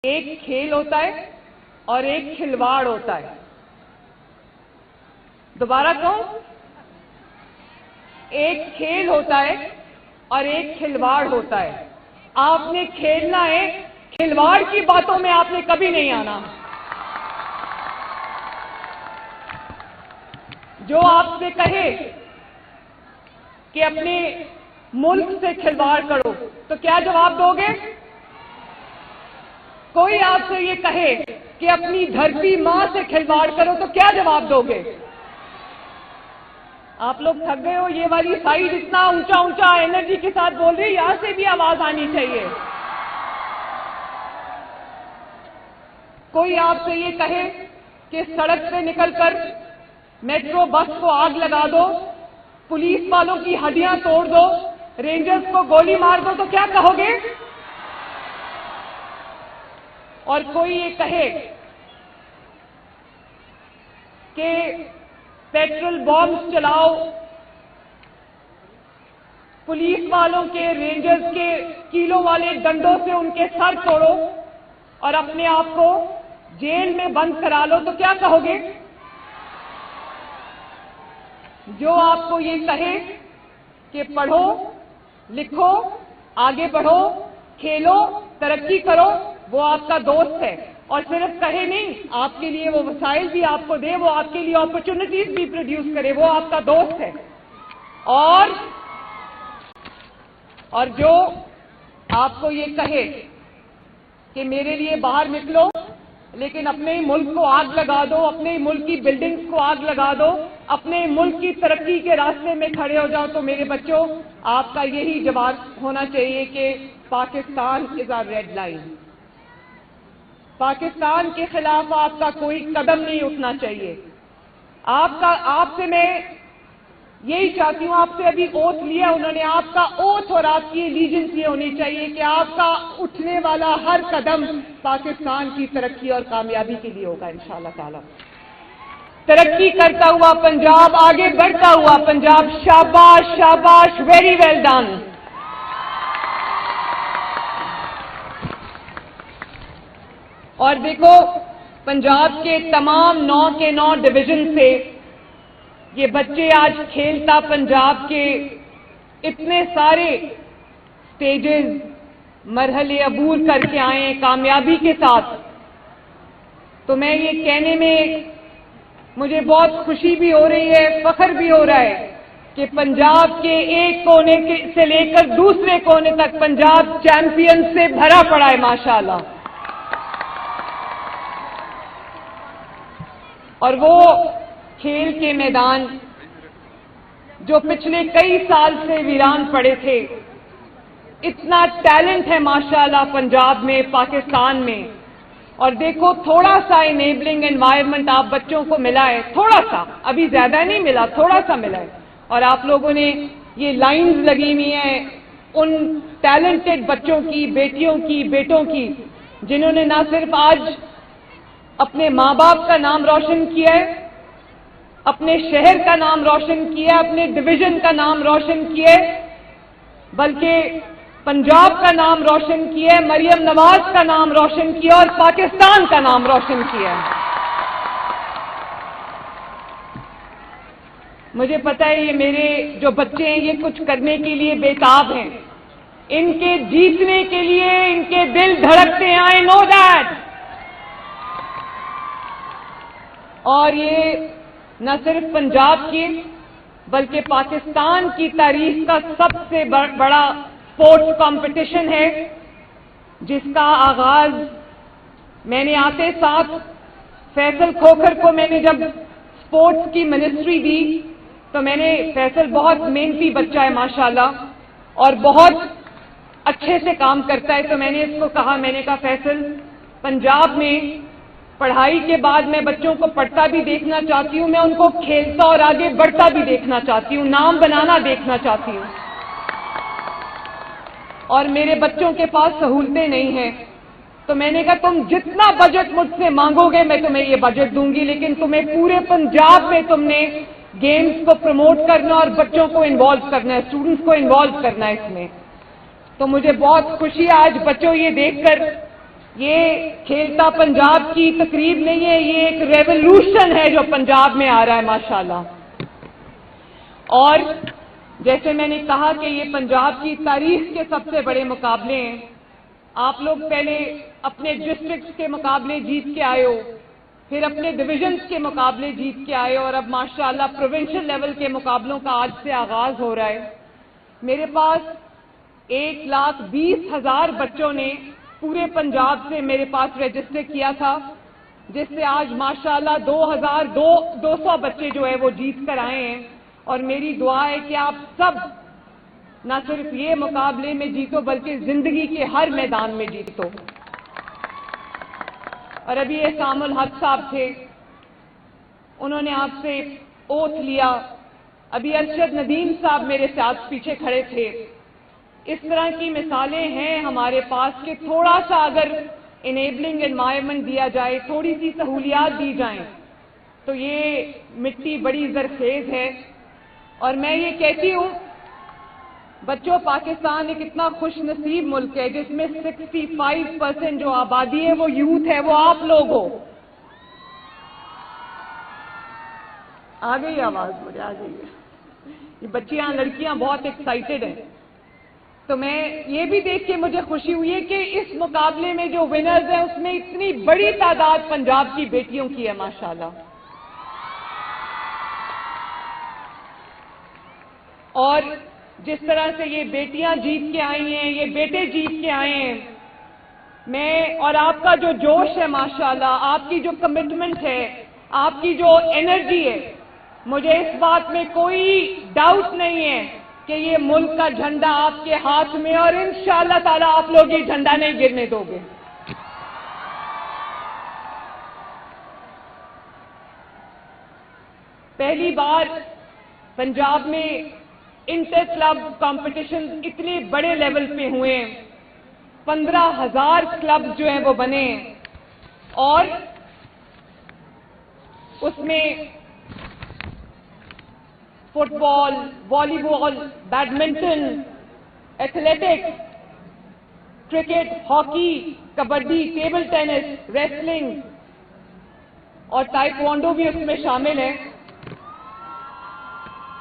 ایک کھیل ہوتا ہے اور ایک کھلواڑ ہوتا ہے. دوبارہ کہوں, ایک کھیل ہوتا ہے اور ایک کھلواڑ ہوتا ہے. آپ نے کھیلنا ہے, کھلواڑ کی باتوں میں آپ نے کبھی نہیں آنا. جو آپ سے کہے کہ اپنے ملک سے کھلواڑ کرو تو کیا جواب دو گے؟ کوئی آپ سے یہ کہے کہ اپنی دھرتی ماں سے کھلواڑ کرو تو کیا جواب دو گے؟ آپ لوگ تھک گئے ہو. یہ والی سائیڈ اتنا اونچا اونچا انرجی کے ساتھ بول رہی ہے, یہاں سے بھی آواز آنی چاہیے. کوئی آپ سے یہ کہے کہ سڑک پہ نکل کر میٹرو بس کو آگ لگا دو, پولیس والوں کی ہڈیاں توڑ دو, رینجرز کو گولی مار دو تو کیا کہو گے؟ اور کوئی یہ کہے کہ پیٹرول بامز چلاؤ, پولیس والوں کے, رینجرز کے کیلوں والے ڈنڈوں سے ان کے سر توڑو اور اپنے آپ کو جیل میں بند کرا لو تو کیا کہو گے؟ جو آپ کو یہ کہے کہ پڑھو, لکھو, آگے بڑھو, کھیلو, ترقی کرو, وہ آپ کا دوست ہے. اور صرف کہے نہیں, آپ کے لیے وہ وسائل بھی آپ کو دے, وہ آپ کے لیے اپرچونٹیز بھی پروڈیوس کرے, وہ آپ کا دوست ہے. اور جو آپ کو یہ کہے کہ میرے لیے باہر نکلو لیکن اپنے ہی ملک کو آگ لگا دو, اپنے ہی ملک کی بلڈنگز کو آگ لگا دو, اپنے ملک کی ترقی کے راستے میں کھڑے ہو جاؤ, تو میرے بچوں آپ کا یہی جواب ہونا چاہیے کہ پاکستان از آ ریڈ لائن. پاکستان کے خلاف آپ کا کوئی قدم نہیں اٹھنا چاہیے. آپ سے میں یہی چاہتی ہوں, آپ سے ابھی اوتھ لیا انہوں نے, آپ کا اوتھ اور آپ کی ایلیجنس یہ ہونی چاہیے کہ آپ کا اٹھنے والا ہر قدم پاکستان کی ترقی اور کامیابی کے لیے ہوگا انشاءاللہ تعالی. ترقی کرتا ہوا پنجاب, آگے بڑھتا ہوا پنجاب. شاباش شاباش, ویری ویل ڈن. اور دیکھو, پنجاب کے تمام 9 کے 9 ڈویژن سے یہ بچے آج کھیلتا پنجاب کے اتنے سارے سٹیجز, مرحلے عبور کر کے آئے ہیں کامیابی کے ساتھ. تو میں یہ کہنے میں مجھے بہت خوشی بھی ہو رہی ہے, فخر بھی ہو رہا ہے کہ پنجاب کے ایک کونے سے لے کر دوسرے کونے تک پنجاب چیمپئن سے بھرا پڑا ہے ماشاءاللہ. اور وہ کھیل کے میدان جو پچھلے کئی سال سے ویران پڑے تھے, اتنا ٹیلنٹ ہے ماشاءاللہ پنجاب میں, پاکستان میں. اور دیکھو, تھوڑا سا انیبلنگ انوائرمنٹ آپ بچوں کو ملا ہے, تھوڑا سا, ابھی زیادہ نہیں ملا, تھوڑا سا ملا ہے. اور آپ لوگوں نے یہ لائنز لگی ہوئی ہیں ان ٹیلنٹڈ بچوں کی, بیٹیوں کی, بیٹوں کی, جنہوں نے نہ صرف آج اپنے ماں باپ کا نام روشن کیا ہے, اپنے شہر کا نام روشن کیا, اپنے ڈویژن کا نام روشن کیا, بلکہ پنجاب کا نام روشن کیا, مریم نواز کا نام روشن کیا اور پاکستان کا نام روشن کیا. مجھے پتہ ہے یہ میرے جو بچے ہیں یہ کچھ کرنے کے لیے بےتاب ہیں, ان کے جیتنے کے لیے ان کے دل دھڑکتے ہیں, آئی نو دیٹ. اور یہ نہ صرف پنجاب کی بلکہ پاکستان کی تاریخ کا سب سے بڑا اسپورٹس کمپٹیشن ہے, جس کا آغاز میں نے آتے ساتھ فیصل کھوکھر کو میں نے جب اسپورٹس کی منسٹری دی تو میں نے, فیصل بہت محنتی بچہ ہے ماشاءاللہ اور بہت اچھے سے کام کرتا ہے, تو میں نے اس کو کہا, میں نے کہا فیصل, پنجاب میں پڑھائی کے بعد میں بچوں کو پڑھتا بھی دیکھنا چاہتی ہوں, میں ان کو کھیلتا اور آگے بڑھتا بھی دیکھنا چاہتی ہوں, نام بنانا دیکھنا چاہتی ہوں. اور میرے بچوں کے پاس سہولتیں نہیں ہیں, تو میں نے کہا تم جتنا بجٹ مجھ سے مانگو گے میں تمہیں یہ بجٹ دوں گی, لیکن تمہیں پورے پنجاب میں تم نے گیمز کو پروموٹ کرنا اور بچوں کو انوالو کرنا ہے, اسٹوڈنٹس کو انوالو کرنا ہے اس میں. تو مجھے بہت خوشی ہے آج بچوں یہ دیکھ کر یہ کھیلتا پنجاب کی تقریب نہیں ہے، یہ ایک ریولوشن ہے جو پنجاب میں آ رہا ہے ماشاءاللہ۔ اور جیسے میں نے کہا کہ یہ پنجاب کی تاریخ کے سب سے بڑے مقابلے ہیں۔ آپ لوگ پہلے اپنے ڈسٹرکٹس کے مقابلے جیت کے آئے ہو، پھر اپنے ڈویژنز کے مقابلے جیت کے آئے ہو، اور اب ماشاءاللہ پروونشل لیول کے مقابلوں کا آج سے آغاز ہو رہا ہے۔ میرے پاس 1,20,000 بچوں نے پورے پنجاب سے میرے پاس رجسٹر کیا تھا، جس سے آج ماشاءاللہ 2,200 بچے جو ہے وہ جیت کر آئے ہیں، اور میری دعا ہے کہ آپ سب نہ صرف یہ مقابلے میں جیتو بلکہ زندگی کے ہر میدان میں جیتو۔ اور ابھی احسام الحق صاحب تھے، انہوں نے آپ سے اوتھ لیا، ابھی ارشد ندیم صاحب میرے ساتھ پیچھے کھڑے تھے۔ اس طرح کی مثالیں ہیں ہمارے پاس کہ تھوڑا سا اگر انیبلنگ انوائرمنٹ دیا جائے، تھوڑی سی سہولیات دی جائیں تو یہ مٹی بڑی زرخیز ہے۔ اور میں یہ کہتی ہوں بچوں، پاکستان ایک اتنا خوش نصیب ملک ہے جس میں 65% جو آبادی ہے وہ یوتھ ہے، وہ آپ لوگ ہو۔ آ گئی آواز مجھے، آ گئی ہے۔ یہ بچیاں لڑکیاں بہت ایکسائٹڈ ہیں، تو میں یہ بھی دیکھ کے مجھے خوشی ہوئی ہے کہ اس مقابلے میں جو ونرز ہیں اس میں اتنی بڑی تعداد پنجاب کی بیٹیوں کی ہے ماشاءاللہ۔ اور جس طرح سے یہ بیٹیاں جیت کے آئی ہیں، یہ بیٹے جیت کے آئے ہیں، میں اور آپ کا جو جوش ہے ماشاءاللہ، آپ کی جو کمٹمنٹ ہے، آپ کی جو انرجی ہے، مجھے اس بات میں کوئی ڈاؤٹ نہیں ہے کہ یہ ملک کا جھنڈا آپ کے ہاتھ میں، اور انشاءاللہ تعالیٰ آپ لوگ یہ جھنڈا نہیں گرنے دو گے۔ پہلی بار پنجاب میں انٹر کلب کمپٹیشن اتنے بڑے لیول پہ ہوئے ہیں، 15,000 کلب جو ہیں وہ بنے ہیں، اور اس میں football, volleyball, badminton, athletics, cricket, hockey, kabaddi, table tennis, wrestling اور تائیکوانڈو بھی اس میں شامل ہے۔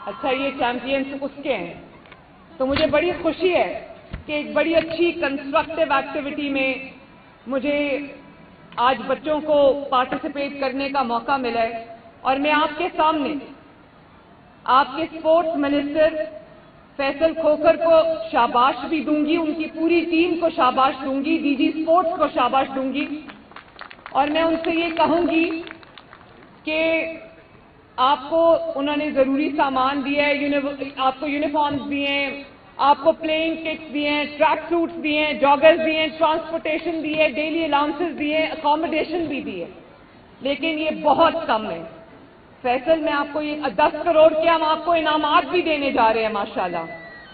اچھا، یہ چیمپئنز اس کے ہیں، تو مجھے بڑی خوشی ہے کہ ایک بڑی اچھی کنسٹرکٹیو ایکٹیویٹی میں مجھے آج بچوں کو پارٹیسپیٹ کرنے کا موقع ملا ہے۔ اور میں آپ کے سامنے آپ کے اسپورٹس منسٹر فیصل کھوکھر کو شاباش بھی دوں گی، ان کی پوری ٹیم کو شاباش دوں گی، ڈی جی اسپورٹس کو شاباش دوں گی، اور میں ان سے یہ کہوں گی کہ آپ کو انہوں نے ضروری سامان دیا ہے، آپ کو یونیفارمز دیے ہیں، آپ کو پلینگ کٹس دیے ہیں، ٹریک سوٹس دیے ہیں، جاگرز دیے ہیں، ٹرانسپورٹیشن دیے ہیں، ڈیلی الاؤنسز دیے ہیں، اکاموڈیشن بھی دی ہے، لیکن یہ بہت کم ہے۔ فیصل، میں آپ کو یہ 10 کروڑ کے ہم آپ کو انعامات بھی دینے جا رہے ہیں ماشاءاللہ،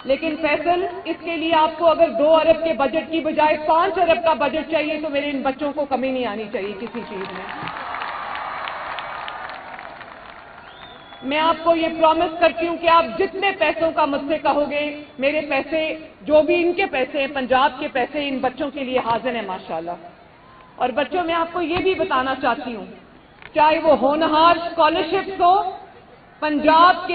لیکن فیصل، اس کے لیے آپ کو اگر 2 ارب کے بجٹ کی بجائے 5 ارب کا بجٹ چاہیے تو میرے ان بچوں کو کمی نہیں آنی چاہیے کسی چیز میں۔ میں آپ کو یہ پرومس کرتی ہوں کہ آپ جتنے پیسوں کا مجھ سے کہو گے، میرے پیسے جو بھی ان کے پیسے ہیں، پنجاب کے پیسے ان بچوں کے لیے حاضر ہیں ماشاءاللہ۔ اور بچوں، میں آپ کو یہ بھی بتانا چاہتی ہوں، چاہے وہ ہونہار اسکالرشپس ہو، پنجاب کے